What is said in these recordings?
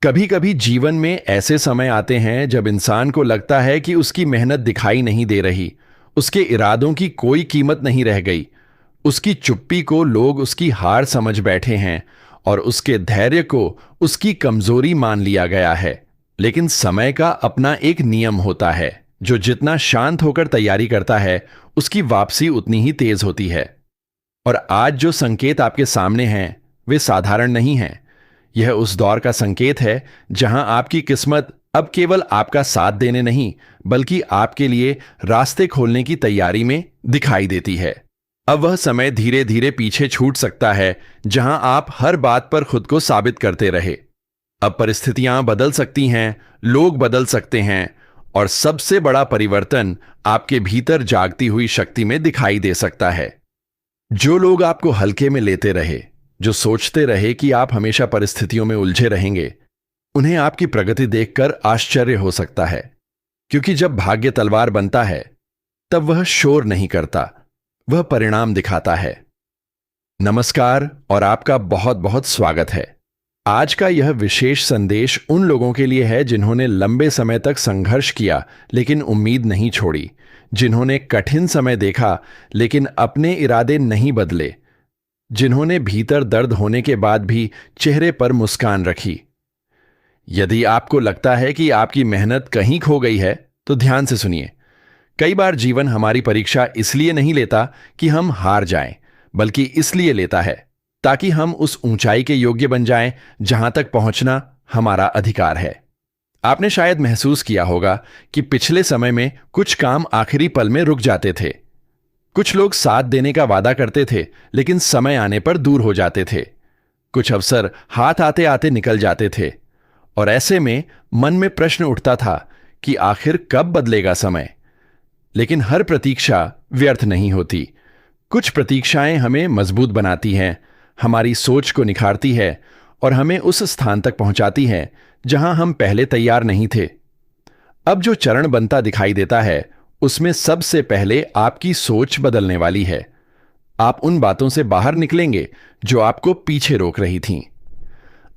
कभी कभी जीवन में ऐसे समय आते हैं जब इंसान को लगता है कि उसकी मेहनत दिखाई नहीं दे रही, उसके इरादों की कोई कीमत नहीं रह गई। उसकी चुप्पी को लोग उसकी हार समझ बैठे हैं और उसके धैर्य को उसकी कमजोरी मान लिया गया है। लेकिन समय का अपना एक नियम होता है, जो जितना शांत होकर तैयारी करता है उसकी वापसी उतनी ही तेज होती है। और आज जो संकेत आपके सामने हैं वे साधारण नहीं हैं। यह उस दौर का संकेत है जहां आपकी किस्मत अब केवल आपका साथ देने नहीं, बल्कि आपके लिए रास्ते खोलने की तैयारी में दिखाई देती है। अब वह समय धीरे धीरे पीछे छूट सकता है जहां आप हर बात पर खुद को साबित करते रहे। अब परिस्थितियां बदल सकती हैं, लोग बदल सकते हैं, और सबसे बड़ा परिवर्तन आपके भीतर जागती हुई शक्ति में दिखाई दे सकता है। जो लोग आपको हल्के में लेते रहे, जो सोचते रहे कि आप हमेशा परिस्थितियों में उलझे रहेंगे, उन्हें आपकी प्रगति देखकर आश्चर्य हो सकता है। क्योंकि जब भाग्य तलवार बनता है तब वह शोर नहीं करता, वह परिणाम दिखाता है। नमस्कार और आपका बहुत बहुत स्वागत है। आज का यह विशेष संदेश उन लोगों के लिए है जिन्होंने लंबे समय तक संघर्ष किया लेकिन उम्मीद नहीं छोड़ी, जिन्होंने कठिन समय देखा लेकिन अपने इरादे नहीं बदले, जिन्होंने भीतर दर्द होने के बाद भी चेहरे पर मुस्कान रखी। यदि आपको लगता है कि आपकी मेहनत कहीं खो गई है तो ध्यान से सुनिए। कई बार जीवन हमारी परीक्षा इसलिए नहीं लेता कि हम हार जाएं, बल्कि इसलिए लेता है ताकि हम उस ऊंचाई के योग्य बन जाएं जहां तक पहुंचना हमारा अधिकार है। आपने शायद महसूस किया होगा कि पिछले समय में कुछ काम आखिरी पल में रुक जाते थे। कुछ लोग साथ देने का वादा करते थे लेकिन समय आने पर दूर हो जाते थे। कुछ अवसर हाथ आते आते निकल जाते थे, और ऐसे में मन में प्रश्न उठता था कि आखिर कब बदलेगा समय। लेकिन हर प्रतीक्षा व्यर्थ नहीं होती। कुछ प्रतीक्षाएं हमें मजबूत बनाती हैं, हमारी सोच को निखारती है और हमें उस स्थान तक पहुंचाती है जहां हम पहले तैयार नहीं थे। अब जो चरण बनता दिखाई देता है उसमें सबसे पहले आपकी सोच बदलने वाली है। आप उन बातों से बाहर निकलेंगे जो आपको पीछे रोक रही थीं।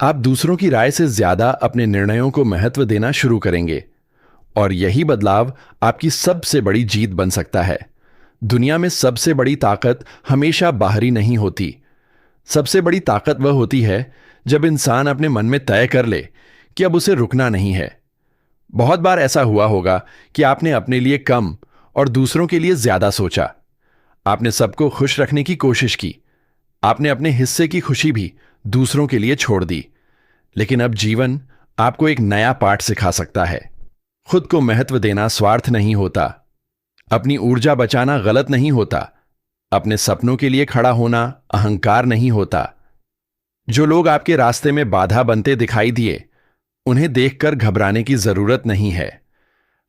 आप दूसरों की राय से ज्यादा अपने निर्णयों को महत्व देना शुरू करेंगे, और यही बदलाव आपकी सबसे बड़ी जीत बन सकता है। दुनिया में सबसे बड़ी ताकत हमेशा बाहरी नहीं होती। सबसे बड़ी ताकत वह होती है जब इंसान अपने मन में तय कर ले कि अब उसे रुकना नहीं है। बहुत बार ऐसा हुआ होगा कि आपने अपने लिए कम और दूसरों के लिए ज्यादा सोचा। आपने सबको खुश रखने की कोशिश की, आपने अपने हिस्से की खुशी भी दूसरों के लिए छोड़ दी। लेकिन अब जीवन आपको एक नया पाठ सिखा सकता है। खुद को महत्व देना स्वार्थ नहीं होता, अपनी ऊर्जा बचाना गलत नहीं होता, अपने सपनों के लिए खड़ा होना अहंकार नहीं होता। जो लोग आपके रास्ते में बाधा बनते दिखाई दिए, उन्हें देखकर घबराने की जरूरत नहीं है।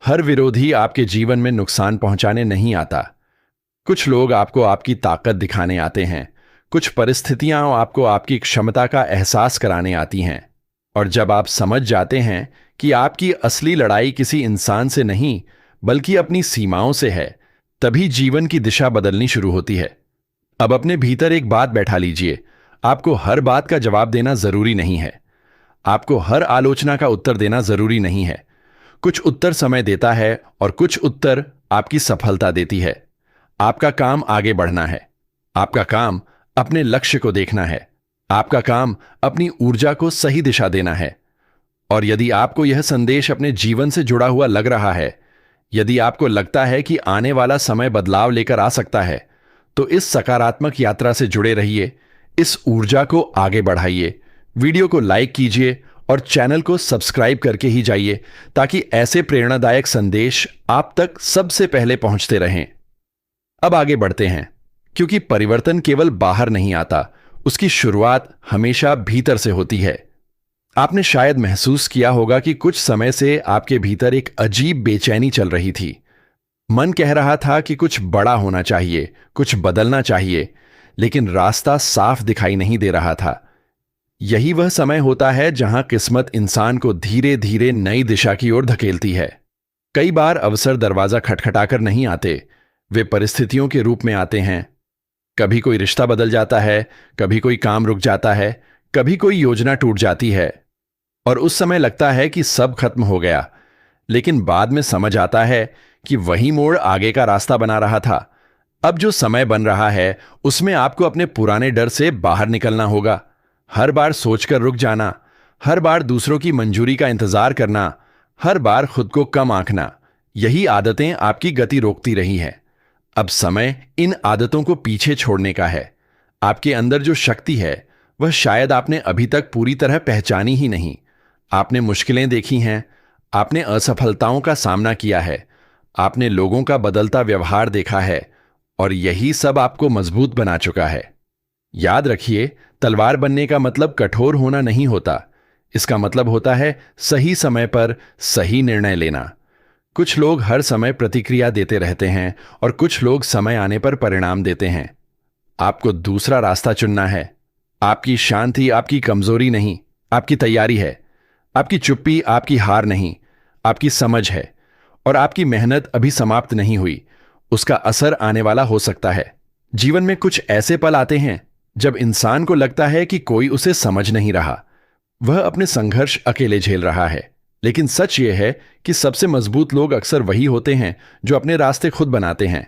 हर विरोधी आपके जीवन में नुकसान पहुंचाने नहीं आता। कुछ लोग आपको आपकी ताकत दिखाने आते हैं, कुछ परिस्थितियां आपको आपकी क्षमता का एहसास कराने आती हैं। और जब आप समझ जाते हैं कि आपकी असली लड़ाई किसी इंसान से नहीं बल्कि अपनी सीमाओं से है, तभी जीवन की दिशा बदलनी शुरू होती है। अब अपने भीतर एक बात बैठा लीजिए, आपको हर बात का जवाब देना जरूरी नहीं है। आपको हर आलोचना का उत्तर देना जरूरी नहीं है। कुछ उत्तर समय देता है और कुछ उत्तर आपकी सफलता देती है। आपका काम आगे बढ़ना है। आपका काम अपने लक्ष्य को देखना है। आपका काम अपनी ऊर्जा को सही दिशा देना है। और यदि आपको यह संदेश अपने जीवन से जुड़ा हुआ लग रहा है, यदि आपको लगता है कि आने वाला समय बदलाव लेकर आ सकता है, तो इस सकारात्मक यात्रा से जुड़े रहिए, इस ऊर्जा को आगे बढ़ाइए। वीडियो को लाइक कीजिए और चैनल को सब्सक्राइब करके ही जाइए, ताकि ऐसे प्रेरणादायक संदेश आप तक सबसे पहले पहुंचते रहें। अब आगे बढ़ते हैं, क्योंकि परिवर्तन केवल बाहर नहीं आता, उसकी शुरुआत हमेशा भीतर से होती है। आपने शायद महसूस किया होगा कि कुछ समय से आपके भीतर एक अजीब बेचैनी चल रही थी। मन कह रहा था कि कुछ बड़ा होना चाहिए, कुछ बदलना चाहिए, लेकिन रास्ता साफ दिखाई नहीं दे रहा था। यही वह समय होता है जहां किस्मत इंसान को धीरे धीरे नई दिशा की ओर धकेलती है। कई बार अवसर दरवाजा खटखटाकर नहीं आते, वे परिस्थितियों के रूप में आते हैं। कभी कोई रिश्ता बदल जाता है, कभी कोई काम रुक जाता है, कभी कोई योजना टूट जाती है। और उस समय लगता है कि सब खत्म हो गया, लेकिन बाद में समझ आता है कि वही मोड़ आगे का रास्ता बना रहा था। अब जो समय बन रहा है उसमें आपको अपने पुराने डर से बाहर निकलना होगा। हर बार सोचकर रुक जाना, हर बार दूसरों की मंजूरी का इंतजार करना, हर बार खुद को कम आंकना, यही आदतें आपकी गति रोकती रही हैं। अब समय इन आदतों को पीछे छोड़ने का है। आपके अंदर जो शक्ति है वह शायद आपने अभी तक पूरी तरह पहचानी ही नहीं। आपने मुश्किलें देखी हैं, आपने असफलताओं का सामना किया है, आपने लोगों का बदलता व्यवहार देखा है, और यही सब आपको मजबूत बना चुका है। याद रखिए, तलवार बनने का मतलब कठोर होना नहीं होता। इसका मतलब होता है सही समय पर सही निर्णय लेना। कुछ लोग हर समय प्रतिक्रिया देते रहते हैं और कुछ लोग समय आने पर परिणाम देते हैं। आपको दूसरा रास्ता चुनना है। आपकी शांति आपकी कमजोरी नहीं, आपकी तैयारी है। आपकी चुप्पी आपकी हार नहीं, आपकी समझ है। और आपकी मेहनत अभी समाप्त नहीं हुई, उसका असर आने वाला हो सकता है। जीवन में कुछ ऐसे पल आते हैं जब इंसान को लगता है कि कोई उसे समझ नहीं रहा, वह अपने संघर्ष अकेले झेल रहा है। लेकिन सच यह है कि सबसे मजबूत लोग अक्सर वही होते हैं जो अपने रास्ते खुद बनाते हैं।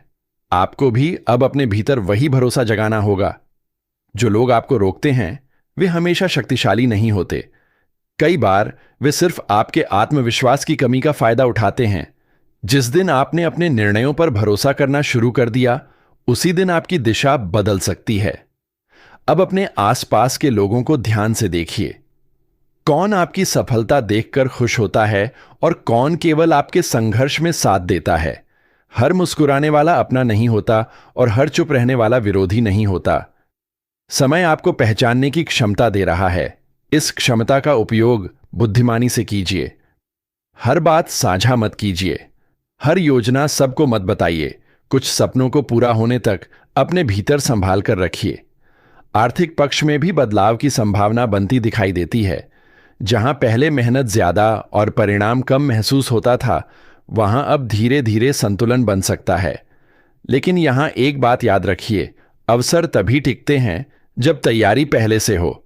आपको भी अब अपने भीतर वही भरोसा जगाना होगा। जो लोग आपको रोकते हैं वे हमेशा शक्तिशाली नहीं होते। कई बार वे सिर्फ आपके आत्मविश्वास की कमी का फायदा उठाते हैं। जिस दिन आपने अपने निर्णयों पर भरोसा करना शुरू कर दिया, उसी दिन आपकी दिशा बदल सकती है। अब अपने आसपास के लोगों को ध्यान से देखिए। कौन आपकी सफलता देखकर खुश होता है और कौन केवल आपके संघर्ष में साथ देता है। हर मुस्कुराने वाला अपना नहीं होता और हर चुप रहने वाला विरोधी नहीं होता। समय आपको पहचानने की क्षमता दे रहा है। इस क्षमता का उपयोग बुद्धिमानी से कीजिए। हर बात साझा मत कीजिए, हर योजना सबको मत बताइए। कुछ सपनों को पूरा होने तक अपने भीतर संभाल कर रखिए। आर्थिक पक्ष में भी बदलाव की संभावना बनती दिखाई देती है। जहां पहले मेहनत ज्यादा और परिणाम कम महसूस होता था, वहां अब धीरे धीरे संतुलन बन सकता है। लेकिन यहां एक बात याद रखिए, अवसर तभी टिकते हैं जब तैयारी पहले से हो।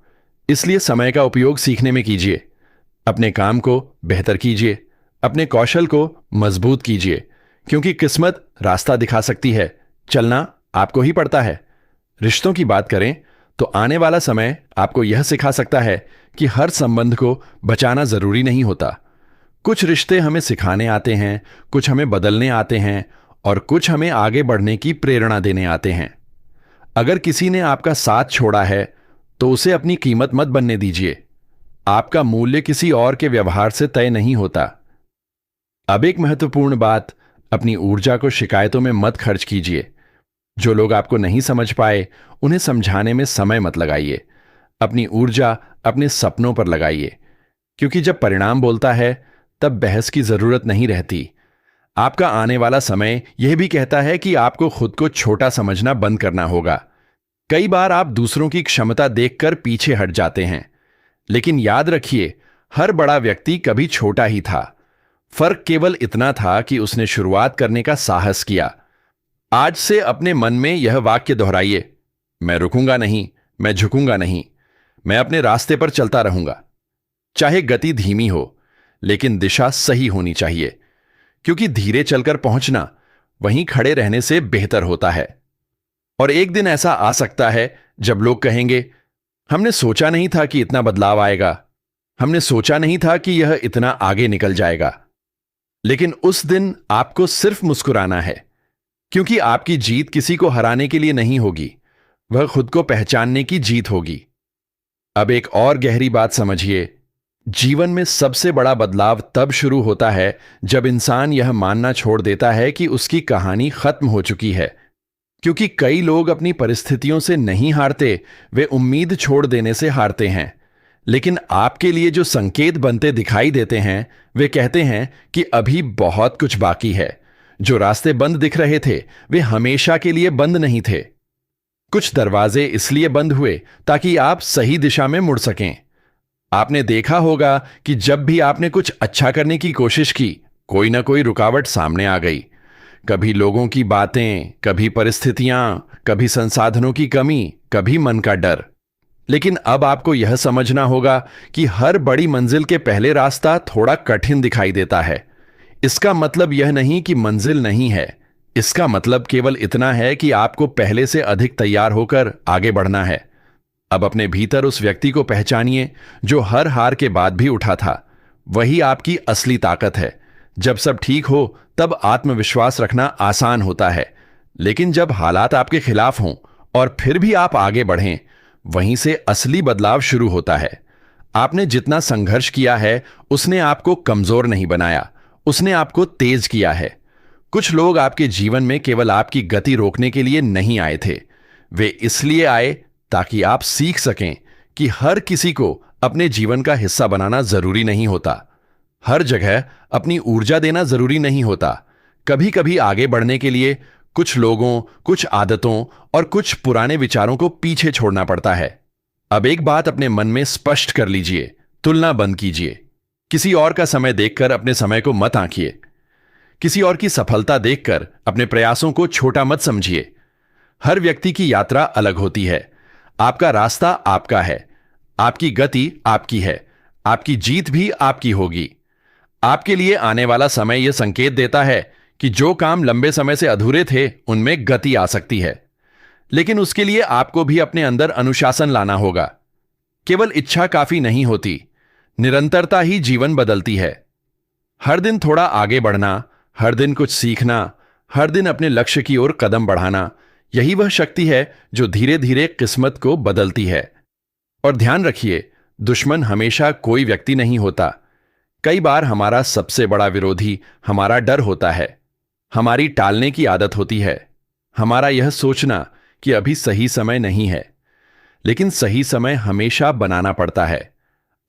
इसलिए समय का उपयोग सीखने में कीजिए। अपने काम को बेहतर कीजिए, अपने कौशल को मजबूत कीजिए, क्योंकि किस्मत रास्ता दिखा सकती है, चलना आपको ही पड़ता है। रिश्तों की बात करें तो आने वाला समय आपको यह सिखा सकता है कि हर संबंध को बचाना जरूरी नहीं होता। कुछ रिश्ते हमें सिखाने आते हैं, कुछ हमें बदलने आते हैं और कुछ हमें आगे बढ़ने की प्रेरणा देने आते हैं। अगर किसी ने आपका साथ छोड़ा है तो उसे अपनी कीमत मत बनने दीजिए। आपका मूल्य किसी और के व्यवहार से तय नहीं होता। अब एक महत्वपूर्ण बात, अपनी ऊर्जा को शिकायतों में मत खर्च कीजिए। जो लोग आपको नहीं समझ पाए उन्हें समझाने में समय मत लगाइए। अपनी ऊर्जा अपने सपनों पर लगाइए, क्योंकि जब परिणाम बोलता है तब बहस की जरूरत नहीं रहती। आपका आने वाला समय यह भी कहता है कि आपको खुद को छोटा समझना बंद करना होगा। कई बार आप दूसरों की क्षमता देखकर पीछे हट जाते हैं, लेकिन याद रखिए, हर बड़ा व्यक्ति कभी छोटा ही था। फर्क केवल इतना था कि उसने शुरुआत करने का साहस किया। आज से अपने मन में यह वाक्य दोहराइए, मैं रुकूंगा नहीं, मैं झुकूंगा नहीं, मैं अपने रास्ते पर चलता रहूंगा। चाहे गति धीमी हो, लेकिन दिशा सही होनी चाहिए, क्योंकि धीरे चलकर पहुंचना वहीं खड़े रहने से बेहतर होता है। और एक दिन ऐसा आ सकता है जब लोग कहेंगे, हमने सोचा नहीं था कि इतना बदलाव आएगा, हमने सोचा नहीं था कि यह इतना आगे निकल जाएगा। लेकिन उस दिन आपको सिर्फ मुस्कुराना है, क्योंकि आपकी जीत किसी को हराने के लिए नहीं होगी, वह खुद को पहचानने की जीत होगी। अब एक और गहरी बात समझिए, जीवन में सबसे बड़ा बदलाव तब शुरू होता है जब इंसान यह मानना छोड़ देता है कि उसकी कहानी खत्म हो चुकी है। क्योंकि कई लोग अपनी परिस्थितियों से नहीं हारते, वे उम्मीद छोड़ देने से हारते हैं। लेकिन आपके लिए जो संकेत बनते दिखाई देते हैं, वे कहते हैं कि अभी बहुत कुछ बाकी है। जो रास्ते बंद दिख रहे थे, वे हमेशा के लिए बंद नहीं थे। कुछ दरवाजे इसलिए बंद हुए ताकि आप सही दिशा में मुड़ सकें। आपने देखा होगा कि जब भी आपने कुछ अच्छा करने की कोशिश की, कोई ना कोई रुकावट सामने आ गई। कभी लोगों की बातें, कभी परिस्थितियां, कभी संसाधनों की कमी, कभी मन का डर। लेकिन अब आपको यह समझना होगा कि हर बड़ी मंजिल के पहले रास्ता थोड़ा कठिन दिखाई देता है। इसका मतलब यह नहीं कि मंजिल नहीं है, इसका मतलब केवल इतना है कि आपको पहले से अधिक तैयार होकर आगे बढ़ना है। अब अपने भीतर उस व्यक्ति को पहचानिए जो हर हार के बाद भी उठा था। वही आपकी असली ताकत है। जब सब ठीक हो तब आत्मविश्वास रखना आसान होता है, लेकिन जब हालात आपके खिलाफ हों और फिर भी आप आगे बढ़ें, वहीं से असली बदलाव शुरू होता है। आपने जितना संघर्ष किया है उसने आपको कमजोर नहीं बनाया, उसने आपको तेज किया है। कुछ लोग आपके जीवन में केवल आपकी गति रोकने के लिए नहीं आए थे, वे इसलिए आए ताकि आप सीख सकें कि हर किसी को अपने जीवन का हिस्सा बनाना जरूरी नहीं होता। हर जगह अपनी ऊर्जा देना जरूरी नहीं होता। कभी कभी आगे बढ़ने के लिए कुछ लोगों, कुछ आदतों और कुछ पुराने विचारों को पीछे छोड़ना पड़ता है। अब एक बात अपने मन में स्पष्ट कर लीजिए, तुलना बंद कीजिए। किसी और का समय देखकर अपने समय को मत आंकिए। किसी और की सफलता देखकर अपने प्रयासों को छोटा मत समझिए। हर व्यक्ति की यात्रा अलग होती है। आपका रास्ता आपका है, आपकी गति आपकी है, आपकी जीत भी आपकी होगी। आपके लिए आने वाला समय यह संकेत देता है कि जो काम लंबे समय से अधूरे थे उनमें गति आ सकती है, लेकिन उसके लिए आपको भी अपने अंदर अनुशासन लाना होगा। केवल इच्छा काफी नहीं होती, निरंतरता ही जीवन बदलती है। हर दिन थोड़ा आगे बढ़ना, हर दिन कुछ सीखना, हर दिन अपने लक्ष्य की ओर कदम बढ़ाना, यही वह शक्ति है जो धीरे धीरे किस्मत को बदलती है। और ध्यान रखिए, दुश्मन हमेशा कोई व्यक्ति नहीं होता। कई बार हमारा सबसे बड़ा विरोधी हमारा डर होता है, हमारी टालने की आदत होती है, हमारा यह सोचना कि अभी सही समय नहीं है। लेकिन सही समय हमेशा बनाना पड़ता है।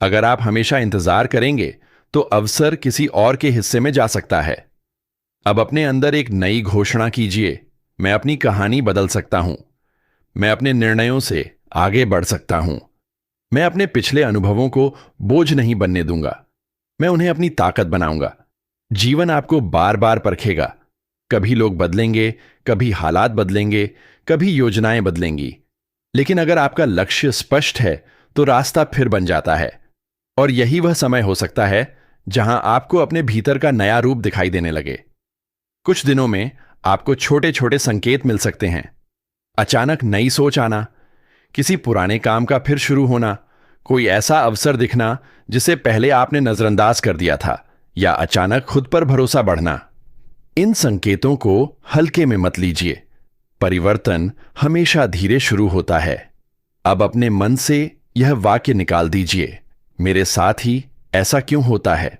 अगर आप हमेशा इंतजार करेंगे तो अवसर किसी और के हिस्से में जा सकता है। अब अपने अंदर एक नई घोषणा कीजिए, मैं अपनी कहानी बदल सकता हूं, मैं अपने निर्णयों से आगे बढ़ सकता हूं, मैं अपने पिछले अनुभवों को बोझ नहीं बनने दूंगा, मैं उन्हें अपनी ताकत बनाऊंगा। जीवन आपको बार बार परखेगा। कभी लोग बदलेंगे, कभी हालात बदलेंगे, कभी योजनाएं बदलेंगी, लेकिन अगर आपका लक्ष्य स्पष्ट है तो रास्ता फिर बन जाता है। और यही वह समय हो सकता है जहां आपको अपने भीतर का नया रूप दिखाई देने लगे। कुछ दिनों में आपको छोटे छोटे संकेत मिल सकते हैं। अचानक नई सोच आना, किसी पुराने काम का फिर शुरू होना, कोई ऐसा अवसर दिखना जिसे पहले आपने नजरअंदाज कर दिया था, या अचानक खुद पर भरोसा बढ़ना। इन संकेतों को हल्के में मत लीजिए। परिवर्तन हमेशा धीरे शुरू होता है। अब अपने मन से यह वाक्य निकाल दीजिए, मेरे साथ ही ऐसा क्यों होता है।